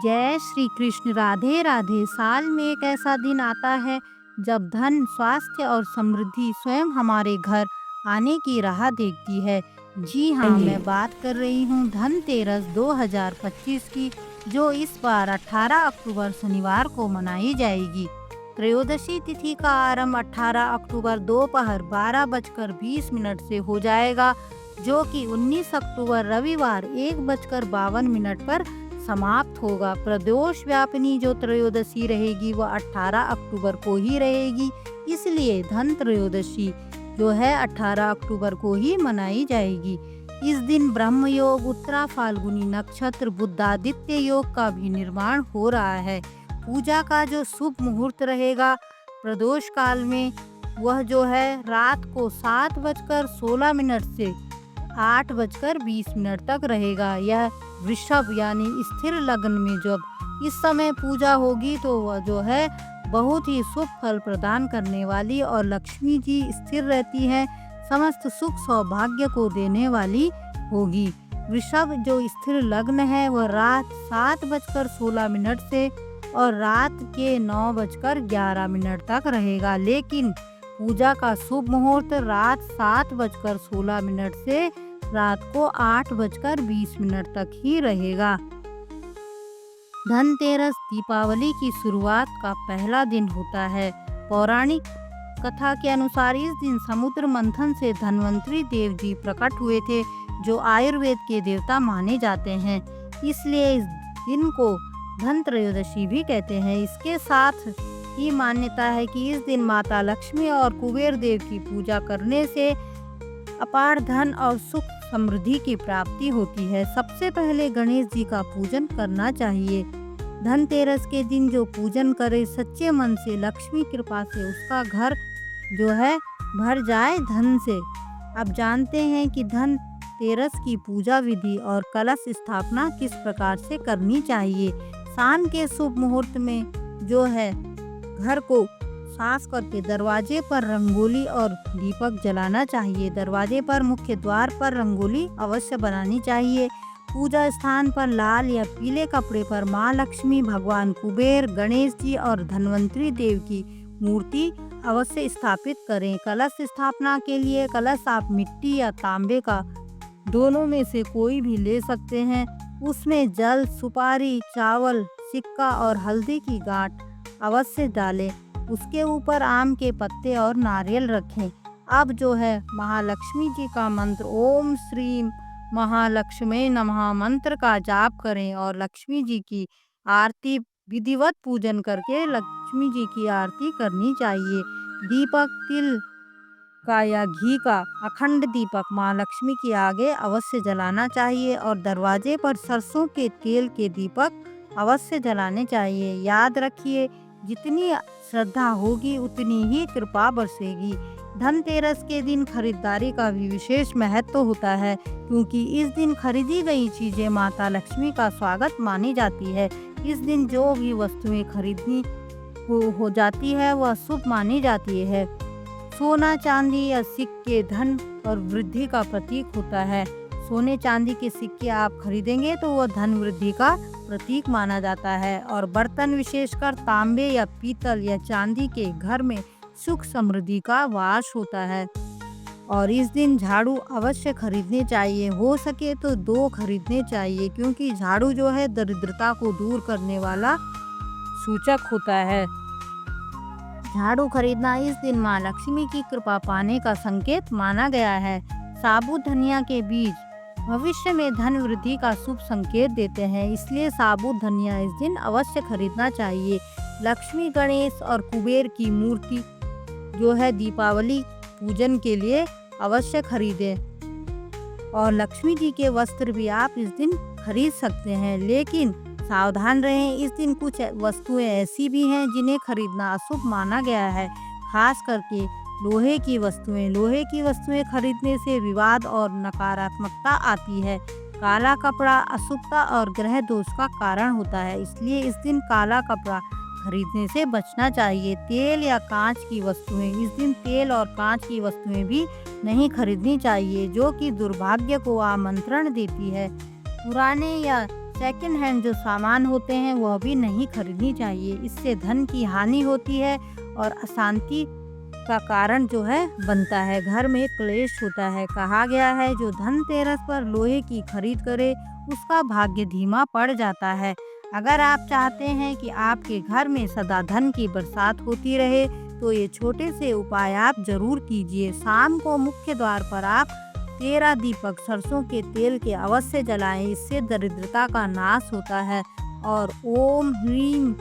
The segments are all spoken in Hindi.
जय श्री कृष्ण। राधे राधे। साल में एक ऐसा दिन आता है जब धन, स्वास्थ्य और समृद्धि स्वयं हमारे घर आने की राह देखती है। जी हाँ, जी, मैं बात कर रही हूँ धनतेरस 2025 की, जो इस बार 18 अक्टूबर शनिवार को मनाई जाएगी। त्रयोदशी तिथि का आरंभ 18 अक्टूबर दोपहर 12:20 से हो जाएगा, जो कि 19 अक्टूबर रविवार 1:52 पर समाप्त होगा। प्रदोष व्यापिनी जो त्रयोदशी रहेगी वह 18 अक्टूबर को ही रहेगी, इसलिए धन त्रयोदशी जो है 18 अक्टूबर को ही मनाई जाएगी। इस दिन ब्रह्म योग, उत्तरा फाल्गुनी नक्षत्र, बुद्धादित्य योग का भी निर्माण हो रहा है। पूजा का जो शुभ मुहूर्त रहेगा प्रदोष काल में, वह जो है रात को 7:16 से 8:20 तक रहेगा। यह वृषभ यानी स्थिर लग्न में जब इस समय पूजा होगी तो वह जो है बहुत ही शुभ फल प्रदान करने वाली और लक्ष्मी जी स्थिर रहती हैं, समस्त सुख सौभाग्य को देने वाली होगी। वृषभ जो स्थिर लग्न है वह रात 7:16 से और रात के 9:11 तक रहेगा, लेकिन पूजा का शुभ मुहूर्त रात 7:16 से रात को 8:20 तक ही रहेगा। धनतेरस दीपावली की शुरुआत का पहला दिन होता है। पौराणिक कथा के अनुसार इस दिन समुद्र मंथन से धन्वंतरी देव जी प्रकट हुए थे, जो आयुर्वेद के देवता माने जाते हैं, इसलिए इस दिन को धन त्रयोदशी भी कहते हैं। इसके साथ ही मान्यता है कि इस दिन माता लक्ष्मी और कुबेर देव की पूजा करने से अपार धन और सुख समृद्धि की प्राप्ति होती है। सबसे पहले गणेश जी का पूजन करना चाहिए। धनतेरस के दिन जो पूजन करे सच्चे मन से, लक्ष्मी कृपा से उसका घर जो है भर जाए धन से। अब जानते हैं कि धनतेरस की पूजा विधि और कलश स्थापना किस प्रकार से करनी चाहिए। शाम के शुभ मुहूर्त में जो है घर को साफ करके दरवाजे पर रंगोली और दीपक जलाना चाहिए। दरवाजे पर, मुख्य द्वार पर रंगोली अवश्य बनानी चाहिए। पूजा स्थान पर लाल या पीले कपड़े पर माँ लक्ष्मी, भगवान कुबेर, गणेश जी और धन्वंतरी देव की मूर्ति अवश्य स्थापित करें। कलश स्थापना के लिए कलश आप मिट्टी या तांबे का, दोनों में से कोई भी ले सकते हैं। उसमें जल, सुपारी, चावल, सिक्का और हल्दी की गांठ अवश्य डालें। उसके ऊपर आम के पत्ते और नारियल रखें। अब जो है महालक्ष्मी जी का मंत्र ओम श्रीम महालक्ष्मी नमः मंत्र का जाप करें और लक्ष्मी जी की आरती विधिवत पूजन करके लक्ष्मी जी की आरती करनी चाहिए। दीपक तिल का या घी का अखंड दीपक माँ लक्ष्मी के आगे अवश्य जलाना चाहिए और दरवाजे पर सरसों के तेल के दीपक अवश्य जलाने चाहिए। याद रखिए, जितनी श्रद्धा होगी उतनी ही कृपा बरसेगी। धनतेरस के दिन खरीदारी का भी विशेष महत्व होता है, क्योंकि इस दिन खरीदी गई चीजें माता लक्ष्मी का स्वागत मानी जाती है। इस दिन जो भी वस्तुएं खरीदनी हो जाती है वह शुभ मानी जाती है। सोना, चांदी या सिक्के धन और वृद्धि का प्रतीक होता है। सोने चांदी के सिक्के आप खरीदेंगे तो वह धन वृद्धि का प्रतीक माना जाता है। और बर्तन विशेषकर तांबे या पीतल या चांदी के घर में सुख समृद्धि का वास होता है। और इस दिन झाड़ू अवश्य खरीदने चाहिए, हो सके तो 2 खरीदने चाहिए, क्योंकि झाड़ू जो है दरिद्रता को दूर करने वाला सूचक होता है। झाड़ू खरीदना इस दिन माँ लक्ष्मी की कृपा पाने का संकेत माना गया है। साबुत धनिया के बीज भविष्य में धन वृद्धि का शुभ संकेत देते हैं, इसलिए साबुत धनिया इस दिन अवश्य खरीदना चाहिए। लक्ष्मी, गणेश और कुबेर की मूर्ति जो है दीपावली पूजन के लिए अवश्य खरीदें। और लक्ष्मी जी के वस्त्र भी आप इस दिन खरीद सकते हैं, लेकिन सावधान रहें, इस दिन कुछ वस्तुएं ऐसी भी हैं जिन्हें खरीदना अशुभ माना गया है, खास करके लोहे की वस्तुएं। लोहे की वस्तुएं खरीदने से विवाद और नकारात्मकता आती है। काला कपड़ा अशुभता और ग्रह दोष का कारण होता है, इसलिए इस दिन काला कपड़ा खरीदने से बचना चाहिए। तेल या कांच की वस्तुएं, इस दिन तेल और कांच की वस्तुएं भी नहीं खरीदनी चाहिए, जो कि दुर्भाग्य को आमंत्रण देती है। पुराने या सेकंड हैंड जो सामान होते हैं वह भी नहीं खरीदनी चाहिए। इससे धन की हानि होती है और अशांति का कारण जो है बनता है, घर में क्लेश होता है। कहा गया है जो धनतेरस पर लोहे की खरीद करे उसका भाग्य धीमा पड़ जाता है। अगर आप चाहते हैं कि आपके घर में सदा धन की बरसात होती रहे तो ये छोटे से उपाय आप जरूर कीजिए। शाम को मुख्य द्वार पर आप 13 दीपक सरसों के तेल के अवश्य जलाएं, इससे दरिद्रता का नाश होता है। और ओम ह्रीम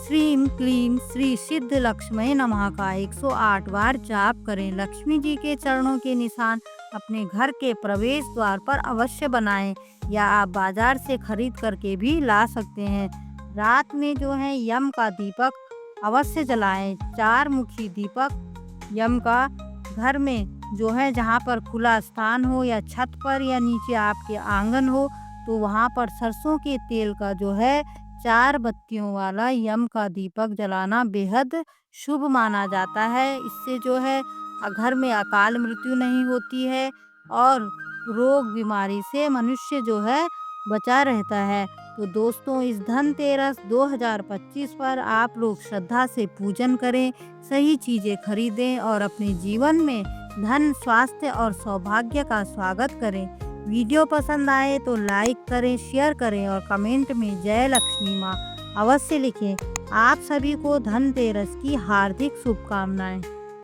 श्रीम क्लीम श्री सिद्ध लक्ष्मी नमः का 108 बार जाप करें। लक्ष्मी जी के चरणों के निशान अपने घर के प्रवेश द्वार पर अवश्य बनाएं या आप बाजार से खरीद करके भी ला सकते हैं। रात में जो है यम का दीपक अवश्य जलाएं। 4 मुखी दीपक यम का घर में जो है जहाँ पर खुला स्थान हो या छत पर या नीचे आपके आंगन हो तो वहाँ पर सरसों के तेल का जो है 4 बत्तियों वाला यम का दीपक जलाना बेहद शुभ माना जाता है। इससे जो है घर में अकाल मृत्यु नहीं होती है और रोग बीमारी से मनुष्य जो है बचा रहता है। तो दोस्तों इस धनतेरस 2025 पर आप लोग श्रद्धा से पूजन करें, सही चीज़ें खरीदें और अपने जीवन में धन, स्वास्थ्य और सौभाग्य का स्वागत करें। वीडियो पसंद आए तो लाइक करें, शेयर करें और कमेंट में जय लक्ष्मी माँ अवश्य लिखें। आप सभी को धनतेरस की हार्दिक शुभकामनाएं।